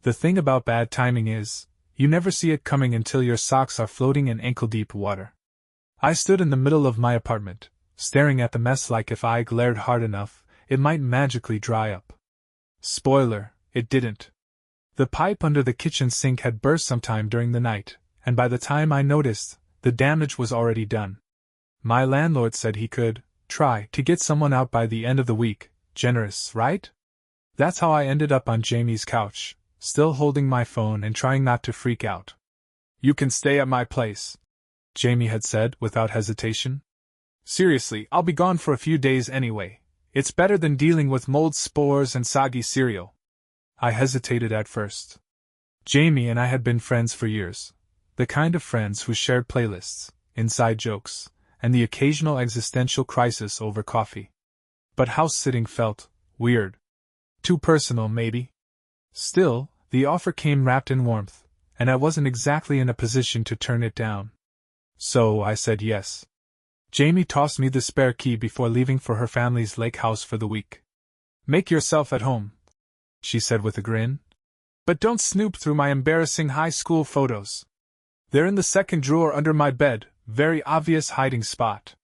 The thing about bad timing is, you never see it coming until your socks are floating in ankle-deep water. I stood in the middle of my apartment, staring at the mess like if I glared hard enough, it might magically dry up. Spoiler, it didn't. The pipe under the kitchen sink had burst sometime during the night, and by the time I noticed, the damage was already done. My landlord said he could try to get someone out by the end of the week. Generous, right? That's how I ended up on Jamie's couch, still holding my phone and trying not to freak out. You can stay at my place, Jamie had said without hesitation. Seriously, I'll be gone for a few days anyway. It's better than dealing with mold spores and soggy cereal. I hesitated at first. Jamie and I had been friends for years, the kind of friends who shared playlists, inside jokes, and the occasional existential crisis over coffee. But house-sitting felt weird. Too personal, maybe. Still, the offer came wrapped in warmth, and I wasn't exactly in a position to turn it down. So I said yes. Jamie tossed me the spare key before leaving for her family's lake house for the week. Make yourself at home, she said with a grin. But don't snoop through my embarrassing high school photos. They're in the second drawer under my bed, very obvious hiding spot.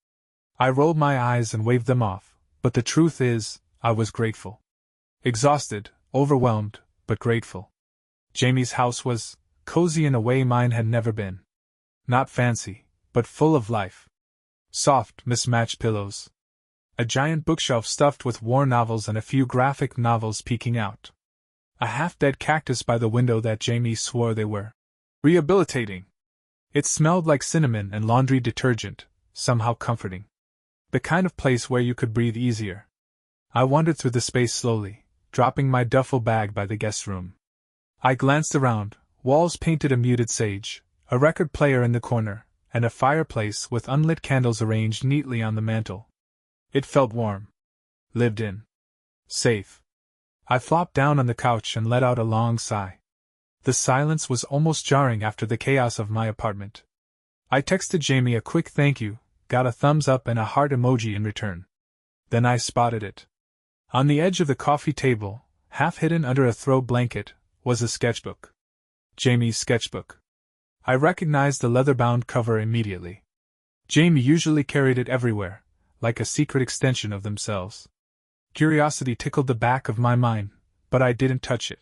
I rolled my eyes and waved them off, but the truth is, I was grateful. Exhausted, overwhelmed, but grateful. Jamie's house was cozy in a way mine had never been. Not fancy, but full of life. Soft, mismatched pillows. A giant bookshelf stuffed with war novels and a few graphic novels peeking out. A half-dead cactus by the window that Jamie swore they were rehabilitating. It smelled like cinnamon and laundry detergent, somehow comforting. The kind of place where you could breathe easier. I wandered through the space slowly, dropping my duffel bag by the guest room. I glanced around, walls painted a muted sage, a record player in the corner, and a fireplace with unlit candles arranged neatly on the mantel. It felt warm. Lived in. Safe. I flopped down on the couch and let out a long sigh. The silence was almost jarring after the chaos of my apartment. I texted Jamie a quick thank you, got a thumbs up and a heart emoji in return. Then I spotted it. On the edge of the coffee table, half hidden under a throw blanket, was a sketchbook. Jamie's sketchbook. I recognized the leather-bound cover immediately. Jamie usually carried it everywhere, like a secret extension of themselves. Curiosity tickled the back of my mind, but I didn't touch it.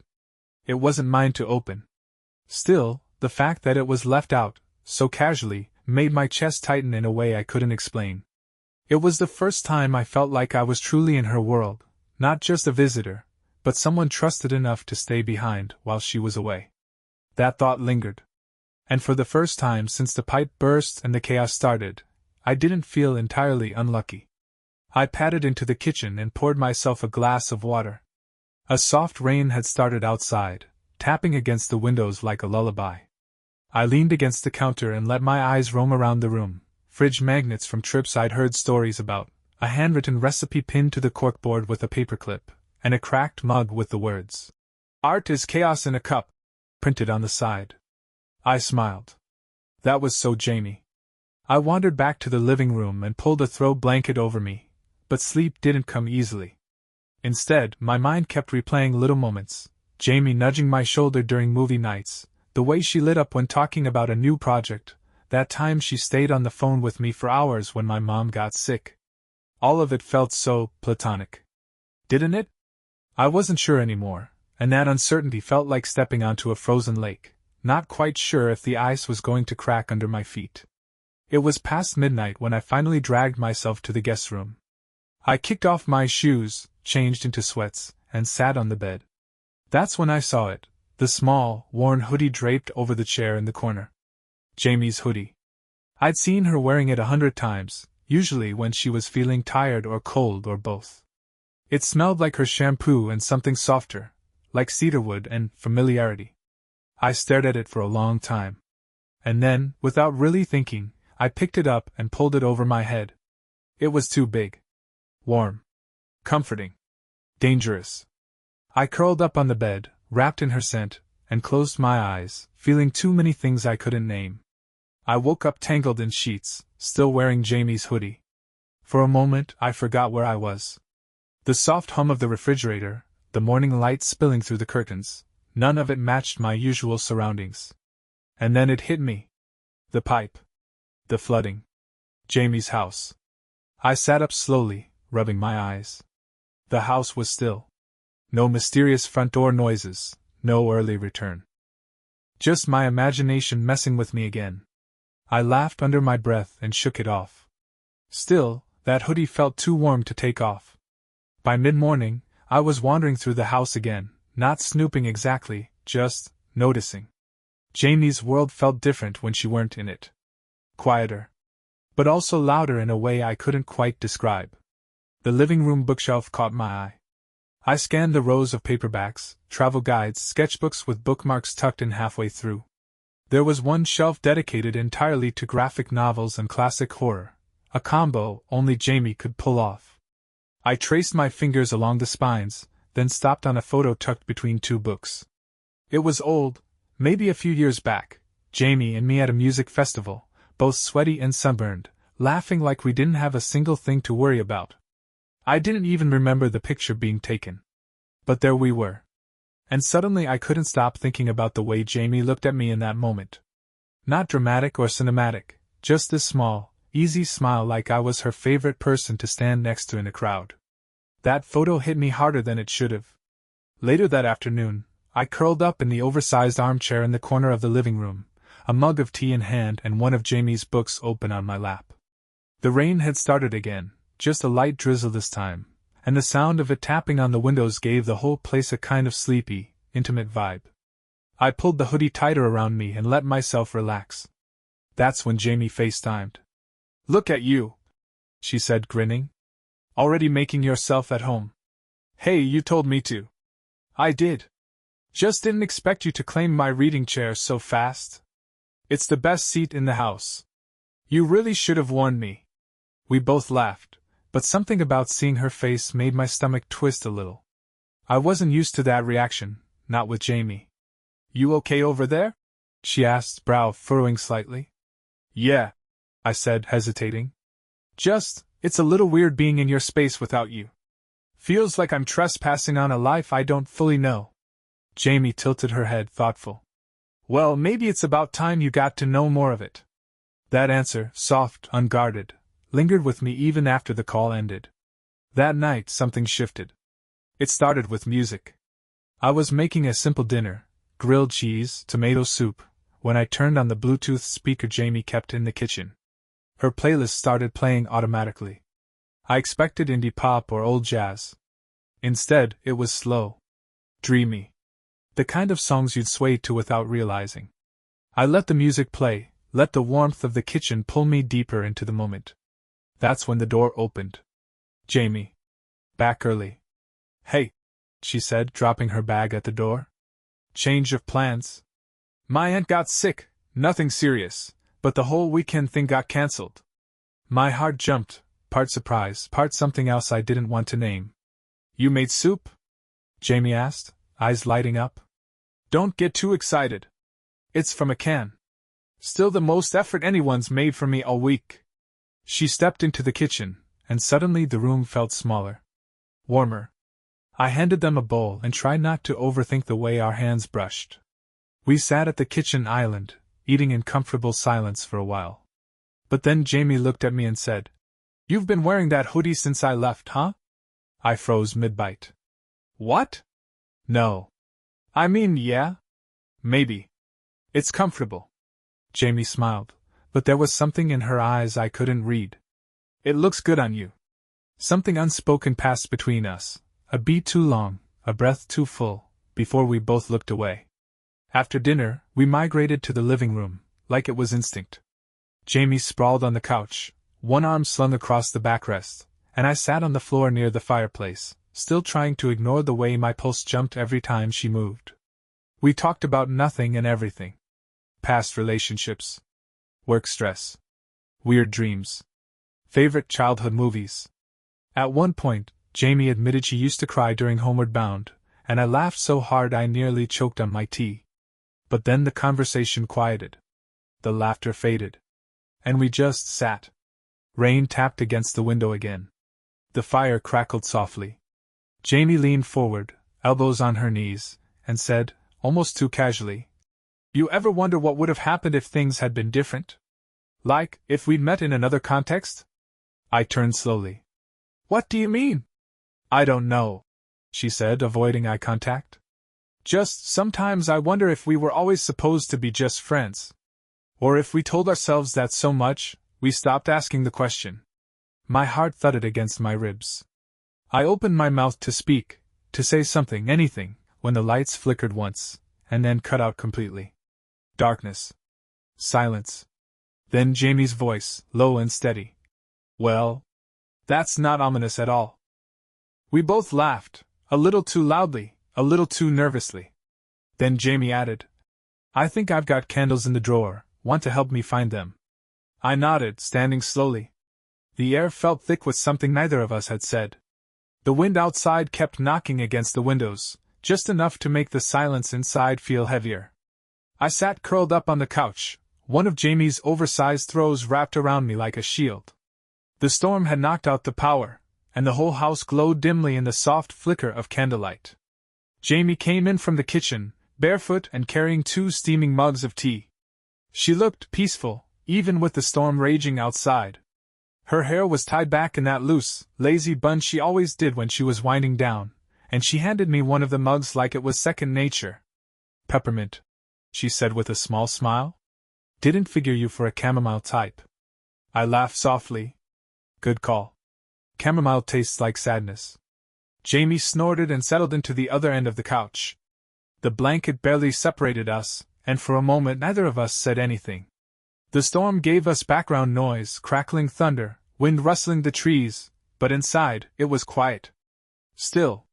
It wasn't mine to open. Still, the fact that it was left out, so casually, made my chest tighten in a way I couldn't explain. It was the first time I felt like I was truly in her world, not just a visitor, but someone trusted enough to stay behind while she was away. That thought lingered. And for the first time since the pipe burst and the chaos started, I didn't feel entirely unlucky. I padded into the kitchen and poured myself a glass of water. A soft rain had started outside, tapping against the windows like a lullaby. I leaned against the counter and let my eyes roam around the room, fridge magnets from trips I'd heard stories about, a handwritten recipe pinned to the corkboard with a paperclip, and a cracked mug with the words, "Art is chaos in a cup," printed on the side. I smiled. That was so Jamie. I wandered back to the living room and pulled a throw blanket over me, but sleep didn't come easily. Instead, my mind kept replaying little moments, Jamie nudging my shoulder during movie nights, the way she lit up when talking about a new project, that time she stayed on the phone with me for hours when my mom got sick. All of it felt so platonic. Didn't it? I wasn't sure anymore, and that uncertainty felt like stepping onto a frozen lake, not quite sure if the ice was going to crack under my feet. It was past midnight when I finally dragged myself to the guest room. I kicked off my shoes, changed into sweats, and sat on the bed. That's when I saw it, the small, worn hoodie draped over the chair in the corner. Jamie's hoodie. I'd seen her wearing it 100 times, usually when she was feeling tired or cold or both. It smelled like her shampoo and something softer, like cedarwood and familiarity. I stared at it for a long time. And then, without really thinking, I picked it up and pulled it over my head. It was too big. Warm. Comforting. Dangerous. I curled up on the bed, wrapped in her scent, and closed my eyes, feeling too many things I couldn't name. I woke up tangled in sheets, still wearing Jamie's hoodie. For a moment, I forgot where I was. The soft hum of the refrigerator, the morning light spilling through the curtains, None of it matched my usual surroundings. And then it hit me. The pipe. The flooding. Jamie's house. I sat up slowly, rubbing my eyes. The house was still. No mysterious front door noises, no early return. Just my imagination messing with me again. I laughed under my breath and shook it off. Still, that hoodie felt too warm to take off. By mid-morning, I was wandering through the house again, not snooping exactly, just noticing. Jamie's world felt different when she weren't in it. Quieter. But also louder in a way I couldn't quite describe. The living room bookshelf caught my eye. I scanned the rows of paperbacks, travel guides, sketchbooks with bookmarks tucked in halfway through. There was one shelf dedicated entirely to graphic novels and classic horror, a combo only Jamie could pull off. I traced my fingers along the spines, then stopped on a photo tucked between two books. It was old, maybe a few years back, Jamie and me at a music festival, both sweaty and sunburned, laughing like we didn't have a single thing to worry about. I didn't even remember the picture being taken. But there we were. And suddenly I couldn't stop thinking about the way Jamie looked at me in that moment. Not dramatic or cinematic, just this small, easy smile like I was her favorite person to stand next to in a crowd. That photo hit me harder than it should have. Later that afternoon, I curled up in the oversized armchair in the corner of the living room, a mug of tea in hand and one of Jamie's books open on my lap. The rain had started again, just a light drizzle this time, and the sound of it tapping on the windows gave the whole place a kind of sleepy, intimate vibe. I pulled the hoodie tighter around me and let myself relax. That's when Jamie FaceTimed. "Look at you," she said, grinning. "Already making yourself at home. Hey, you told me to." "I did. Just didn't expect you to claim my reading chair so fast. It's the best seat in the house. You really should have warned me." We both laughed, but something about seeing her face made my stomach twist a little. I wasn't used to that reaction, not with Jamie. "You okay over there?" she asked, brow furrowing slightly. "Yeah," I said, hesitating. It's a little weird being in your space without you. Feels like I'm trespassing on a life I don't fully know." Jamie tilted her head, thoughtful. "Well, maybe it's about time you got to know more of it." That answer, soft, unguarded, lingered with me even after the call ended. That night something shifted. It started with music. I was making a simple dinner, grilled cheese, tomato soup, when I turned on the Bluetooth speaker Jamie kept in the kitchen. Her playlist started playing automatically. I expected indie pop or old jazz. Instead, it was slow. Dreamy. The kind of songs you'd sway to without realizing. I let the music play, let the warmth of the kitchen pull me deeper into the moment. That's when the door opened. "Jamie. Back early." "Hey," she said, dropping her bag at the door. "Change of plans?" "My aunt got sick, nothing serious, but the whole weekend thing got cancelled." My heart jumped, part surprise, part something else I didn't want to name. "You made soup?" Jamie asked, eyes lighting up. "Don't get too excited. It's from a can. Still the most effort anyone's made for me all week." She stepped into the kitchen, and suddenly the room felt smaller. Warmer. I handed them a bowl and tried not to overthink the way our hands brushed. We sat at the kitchen island, eating in comfortable silence for a while. But then Jamie looked at me and said, "You've been wearing that hoodie since I left, huh?" I froze mid-bite. "What?" "No. I mean, yeah. Maybe. It's comfortable." Jamie smiled, but there was something in her eyes I couldn't read. "It looks good on you." Something unspoken passed between us, a beat too long, a breath too full, before we both looked away. After dinner, we migrated to the living room, like it was instinct. Jamie sprawled on the couch, one arm slung across the backrest, and I sat on the floor near the fireplace, still trying to ignore the way my pulse jumped every time she moved. We talked about nothing and everything. Past relationships. Work stress. Weird dreams. Favorite childhood movies. At one point, Jamie admitted she used to cry during Homeward Bound, and I laughed so hard I nearly choked on my tea. But then the conversation quieted. The laughter faded. And we just sat. Rain tapped against the window again. The fire crackled softly. Jamie leaned forward, elbows on her knees, and said, almost too casually. You ever wonder what would have happened if things had been different? Like, if we'd met in another context? I turned slowly. What do you mean? I don't know, she said, avoiding eye contact. Just sometimes I wonder if we were always supposed to be just friends. Or if we told ourselves that so much, we stopped asking the question. My heart thudded against my ribs. I opened my mouth to speak, to say something, anything, when the lights flickered once, and then cut out completely. Darkness. Silence. Then Jamie's voice, low and steady. Well, that's not ominous at all. We both laughed, a little too loudly, a little too nervously. Then Jamie added, I think I've got candles in the drawer, want to help me find them? I nodded, standing slowly. The air felt thick with something neither of us had said. The wind outside kept knocking against the windows, just enough to make the silence inside feel heavier. I sat curled up on the couch, one of Jamie's oversized throws wrapped around me like a shield. The storm had knocked out the power, and the whole house glowed dimly in the soft flicker of candlelight. Jamie came in from the kitchen, barefoot and carrying 2 steaming mugs of tea. She looked peaceful, even with the storm raging outside. Her hair was tied back in that loose, lazy bun she always did when she was winding down, and she handed me one of the mugs like it was second nature. Peppermint, she said with a small smile. Didn't figure you for a chamomile type. I laughed softly. Good call. Chamomile tastes like sadness. Jamie snorted and settled into the other end of the couch. The blanket barely separated us, and for a moment neither of us said anything. The storm gave us background noise, crackling thunder, wind rustling the trees, but inside, it was quiet. Still.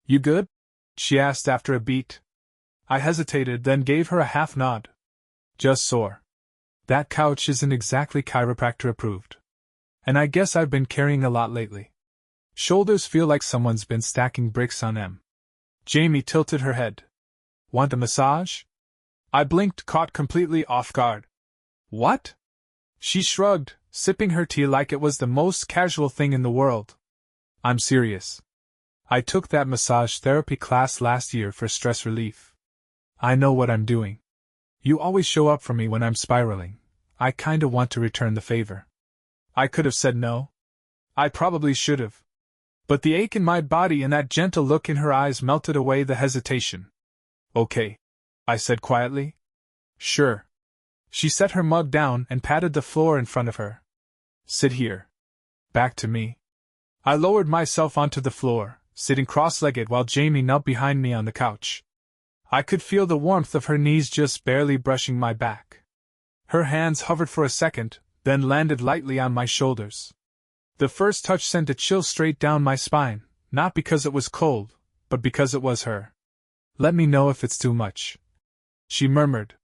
You good? She asked after a beat. I hesitated, then gave her a half nod. Just sore. That couch isn't exactly chiropractor approved. And I guess I've been carrying a lot lately. Shoulders feel like someone's been stacking bricks on them. Jamie tilted her head. Want a massage? I blinked, caught completely off guard. What? She shrugged, sipping her tea like it was the most casual thing in the world. I'm serious. I took that massage therapy class last year for stress relief. I know what I'm doing. You always show up for me when I'm spiraling. I kinda want to return the favor. I could have said no. I probably should have. But the ache in my body and that gentle look in her eyes melted away the hesitation. Okay, I said quietly. Sure. She set her mug down and patted the floor in front of her. Sit here. Back to me. I lowered myself onto the floor, sitting cross-legged while Jamie knelt behind me on the couch. I could feel the warmth of her knees just barely brushing my back. Her hands hovered for a second, then landed lightly on my shoulders. The first touch sent a chill straight down my spine, not because it was cold, but because it was her. Let me know if it's too much, she murmured.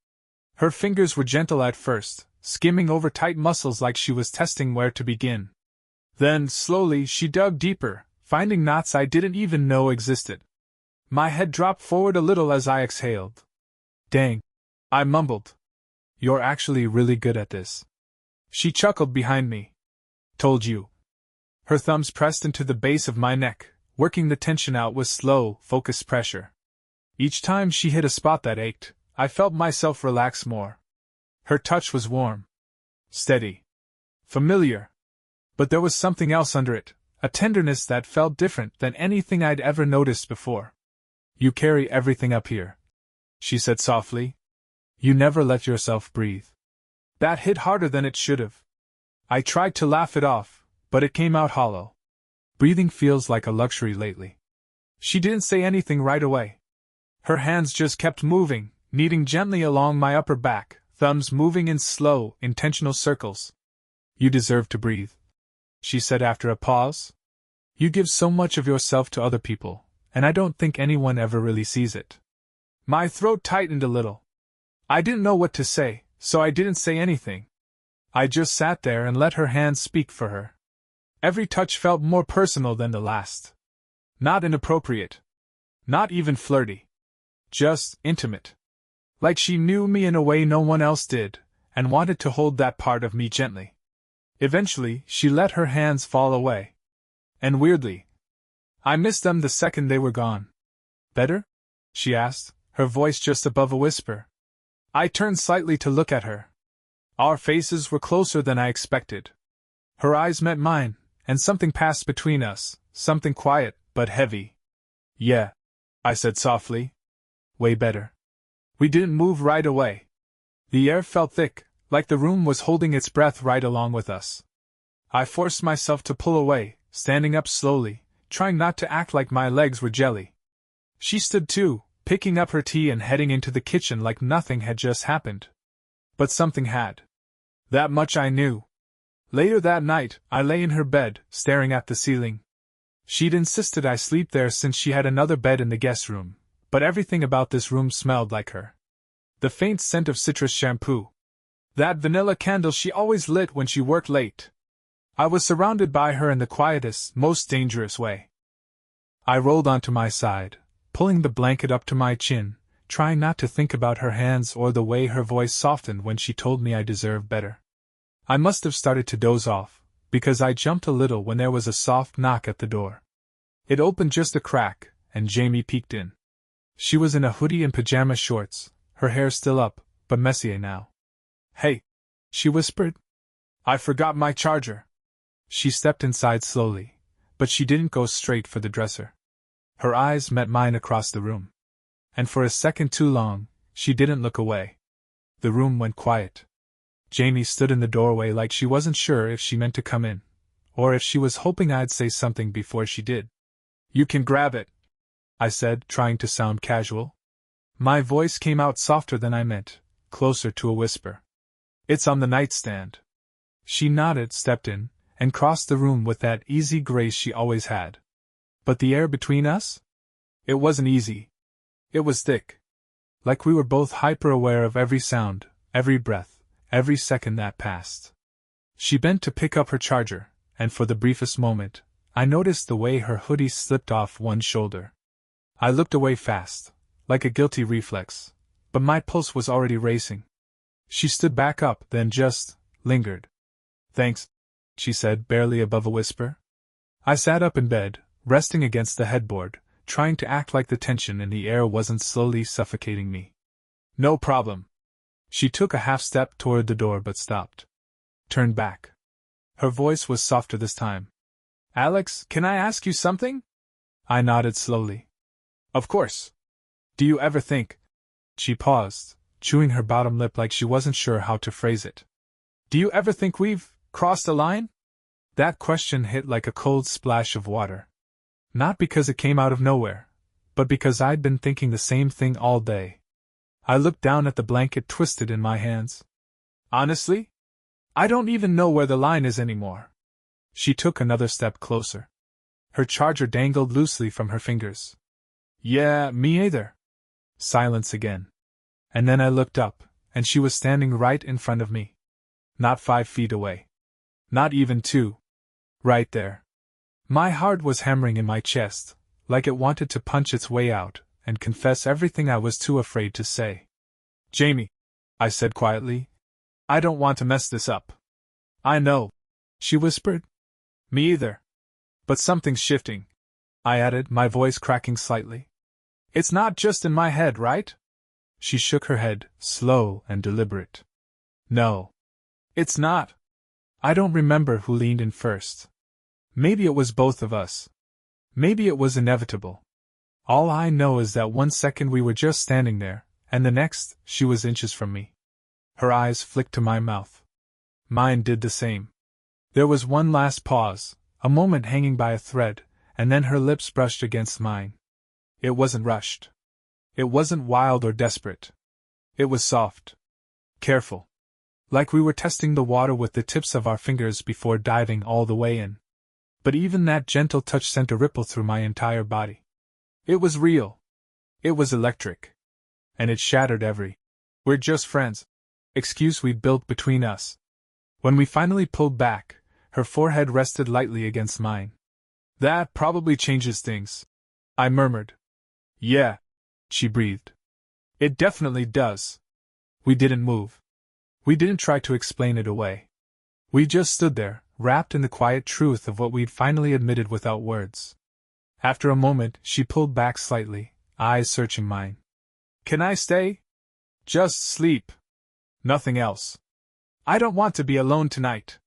Her fingers were gentle at first, skimming over tight muscles like she was testing where to begin. Then, slowly, she dug deeper, finding knots I didn't even know existed. My head dropped forward a little as I exhaled. Dang, I mumbled. You're actually really good at this. She chuckled behind me. Told you. Her thumbs pressed into the base of my neck, working the tension out with slow, focused pressure. Each time she hit a spot that ached, I felt myself relax more. Her touch was warm. Steady. Familiar. But there was something else under it, a tenderness that felt different than anything I'd ever noticed before. You carry everything up here, she said softly. You never let yourself breathe. That hit harder than it should have. I tried to laugh it off, but it came out hollow. Breathing feels like a luxury lately. She didn't say anything right away. Her hands just kept moving, kneading gently along my upper back, thumbs moving in slow, intentional circles. You deserve to breathe, she said after a pause. You give so much of yourself to other people, and I don't think anyone ever really sees it. My throat tightened a little. I didn't know what to say, so I didn't say anything. I just sat there and let her hands speak for her. Every touch felt more personal than the last. Not inappropriate. Not even flirty. Just intimate. Like she knew me in a way no one else did, and wanted to hold that part of me gently. Eventually, she let her hands fall away. And weirdly, I missed them the second they were gone. Better? She asked, her voice just above a whisper. I turned slightly to look at her. Our faces were closer than I expected. Her eyes met mine, and something passed between us, something quiet, but heavy. Yeah, I said softly. Way better. We didn't move right away. The air felt thick, like the room was holding its breath right along with us. I forced myself to pull away, standing up slowly, trying not to act like my legs were jelly. She stood too, picking up her tea and heading into the kitchen like nothing had just happened. But something had. That much I knew. Later that night, I lay in her bed, staring at the ceiling. She'd insisted I sleep there since she had another bed in the guest room, but everything about this room smelled like her. The faint scent of citrus shampoo. That vanilla candle she always lit when she worked late. I was surrounded by her in the quietest, most dangerous way. I rolled onto my side, pulling the blanket up to my chin, trying not to think about her hands or the way her voice softened when she told me I deserved better. I must have started to doze off, because I jumped a little when there was a soft knock at the door. It opened just a crack, and Jamie peeked in. She was in a hoodie and pajama shorts, her hair still up, but messy now. Hey, she whispered. I forgot my charger. She stepped inside slowly, but she didn't go straight for the dresser. Her eyes met mine across the room. And for a second too long, she didn't look away. The room went quiet. Jamie stood in the doorway like she wasn't sure if she meant to come in, or if she was hoping I'd say something before she did. You can grab it, I said, trying to sound casual. My voice came out softer than I meant, closer to a whisper. It's on the nightstand. She nodded, stepped in, and crossed the room with that easy grace she always had. But the air between us? It wasn't easy. It was thick. Like we were both hyper-aware of every sound, every breath, every second that passed. She bent to pick up her charger, and for the briefest moment, I noticed the way her hoodie slipped off one shoulder. I looked away fast, like a guilty reflex, but my pulse was already racing. She stood back up, then just lingered. Thanks, she said, barely above a whisper. I sat up in bed, resting against the headboard, trying to act like the tension in the air wasn't slowly suffocating me. No problem. She took a half step toward the door but stopped. Turned back. Her voice was softer this time. Alex, can I ask you something? I nodded slowly. Of course. Do you ever think? She paused, chewing her bottom lip like she wasn't sure how to phrase it. Do you ever think we've crossed a line? That question hit like a cold splash of water. Not because it came out of nowhere, but because I'd been thinking the same thing all day. I looked down at the blanket twisted in my hands. Honestly? I don't even know where the line is anymore. She took another step closer. Her charger dangled loosely from her fingers. Yeah, me either. Silence again. And then I looked up, and she was standing right in front of me. Not 5 feet away. Not even 2. Right there. My heart was hammering in my chest, like it wanted to punch its way out, and confess everything I was too afraid to say. Jamie, I said quietly, I don't want to mess this up. I know, she whispered. Me either. But something's shifting, I added, my voice cracking slightly. It's not just in my head, right? She shook her head, slow and deliberate. No. It's not. I don't remember who leaned in first. Maybe it was both of us. Maybe it was inevitable. All I know is that one second we were just standing there, and the next, she was inches from me. Her eyes flicked to my mouth. Mine did the same. There was one last pause, a moment hanging by a thread, and then her lips brushed against mine. It wasn't rushed. It wasn't wild or desperate. It was soft. Careful. Like we were testing the water with the tips of our fingers before diving all the way in. But even that gentle touch sent a ripple through my entire body. It was real. It was electric. And it shattered every "we're just friends" excuse we'd built between us. When we finally pulled back, her forehead rested lightly against mine. That probably changes things, I murmured. Yeah, she breathed. It definitely does. We didn't move. We didn't try to explain it away. We just stood there, wrapped in the quiet truth of what we'd finally admitted without words. After a moment, she pulled back slightly, eyes searching mine. Can I stay? Just sleep. Nothing else. I don't want to be alone tonight.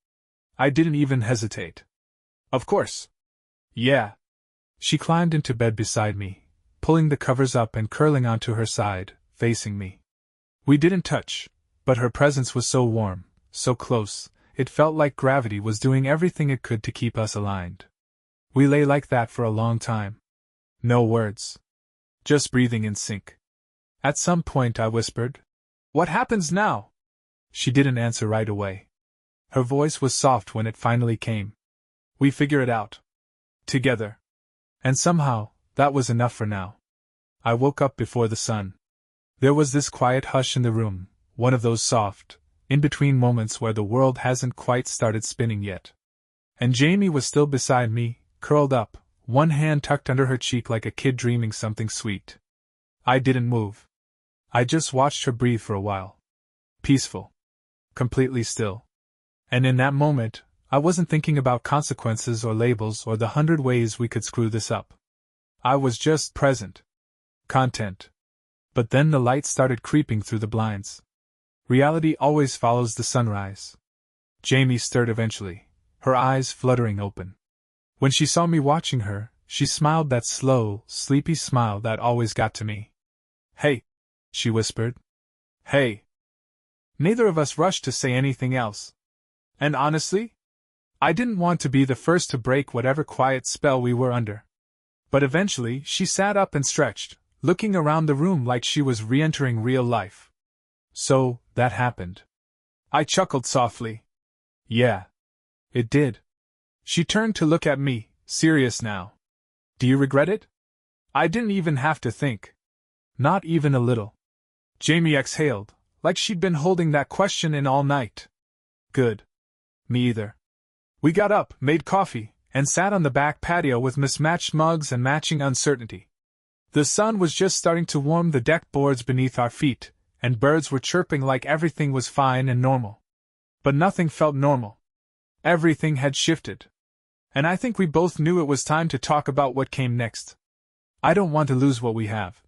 I didn't even hesitate. Of course. Yeah. She climbed into bed beside me, pulling the covers up and curling onto her side, facing me. We didn't touch, but her presence was so warm, so close, it felt like gravity was doing everything it could to keep us aligned. We lay like that for a long time. No words. Just breathing in sync. At some point I whispered, "What happens now?" She didn't answer right away. Her voice was soft when it finally came. "We figure it out. Together." And somehow, that was enough for now. I woke up before the sun. There was this quiet hush in the room, one of those soft, in-between moments where the world hasn't quite started spinning yet. And Jamie was still beside me, curled up, one hand tucked under her cheek like a kid dreaming something sweet. I didn't move. I just watched her breathe for a while. Peaceful. Completely still. And in that moment, I wasn't thinking about consequences or labels or the 100 ways we could screw this up. I was just present. Content. But then the light started creeping through the blinds. Reality always follows the sunrise. Jamie stirred eventually, her eyes fluttering open. When she saw me watching her, she smiled that slow, sleepy smile that always got to me. "Hey," she whispered. "Hey." Neither of us rushed to say anything else. And honestly, I didn't want to be the first to break whatever quiet spell we were under. But eventually she sat up and stretched, looking around the room like she was re-entering real life. So, that happened. I chuckled softly. Yeah. It did. She turned to look at me, serious now. "Do you regret it?" I didn't even have to think. Not even a little. Jamie exhaled, like she'd been holding that question in all night. Good. Me either. We got up, made coffee, and sat on the back patio with mismatched mugs and matching uncertainty. The sun was just starting to warm the deck boards beneath our feet, and birds were chirping like everything was fine and normal. But nothing felt normal. Everything had shifted. And I think we both knew it was time to talk about what came next. "I don't want to lose what we have,"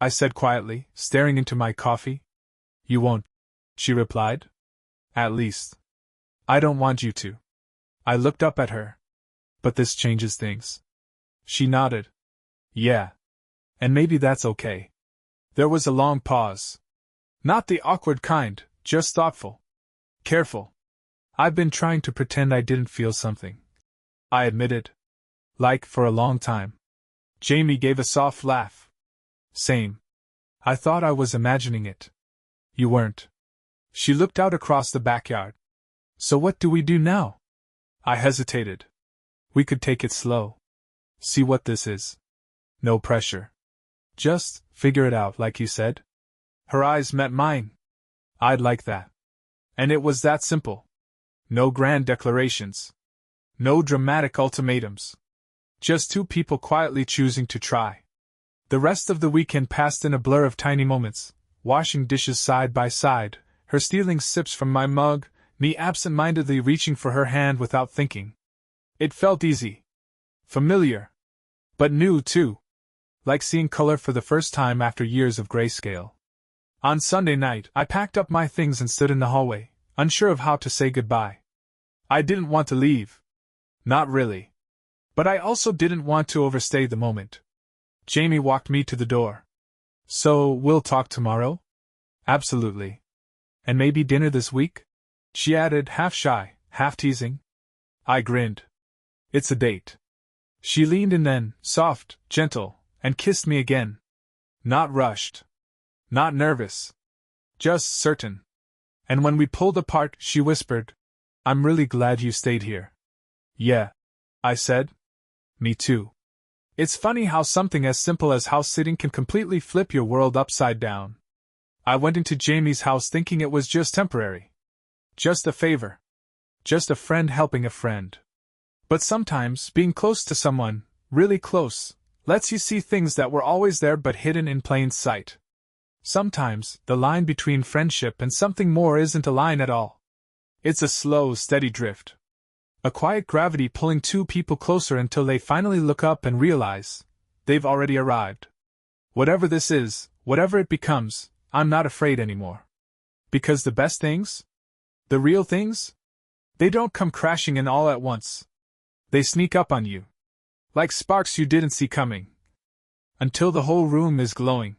I said quietly, staring into my coffee. "You won't," she replied. "At least, I don't want you to." I looked up at her. "But this changes things." She nodded. "Yeah. And maybe that's okay." There was a long pause. Not the awkward kind, just thoughtful. Careful. I've been trying to pretend I didn't feel something, I admitted. Like, for a long time. Jamie gave a soft laugh. Same. I thought I was imagining it. You weren't. She looked out across the backyard. So what do we do now? I hesitated. We could take it slow. See what this is. No pressure. Just figure it out, like you said. Her eyes met mine. I'd like that. And it was that simple. No grand declarations. No dramatic ultimatums. Just two people quietly choosing to try. The rest of the weekend passed in a blur of tiny moments, washing dishes side by side, her stealing sips from my mug, me absent-mindedly reaching for her hand without thinking. It felt easy. Familiar. But new, too. Like seeing color for the first time after years of grayscale. On Sunday night, I packed up my things and stood in the hallway, unsure of how to say goodbye. I didn't want to leave. Not really. But I also didn't want to overstay the moment. Jamie walked me to the door. So, we'll talk tomorrow? Absolutely. And maybe dinner this week? She added, half shy, half teasing. I grinned. It's a date. She leaned in then, soft, gentle, and kissed me again. Not rushed. Not nervous. Just certain. And when we pulled apart, she whispered, I'm really glad you stayed here. Yeah, I said. Me too. It's funny how something as simple as house sitting can completely flip your world upside down. I went into Jamie's house thinking it was just temporary. Just a favor. Just a friend helping a friend. But sometimes, being close to someone, really close, lets you see things that were always there but hidden in plain sight. Sometimes, the line between friendship and something more isn't a line at all. It's a slow, steady drift. A quiet gravity pulling two people closer until they finally look up and realize they've already arrived. Whatever this is, Whatever it becomes, I'm not afraid anymore. Because the best things? The real things? They don't come crashing in all at once. They sneak up on you. Like sparks you didn't see coming. Until the whole room is glowing.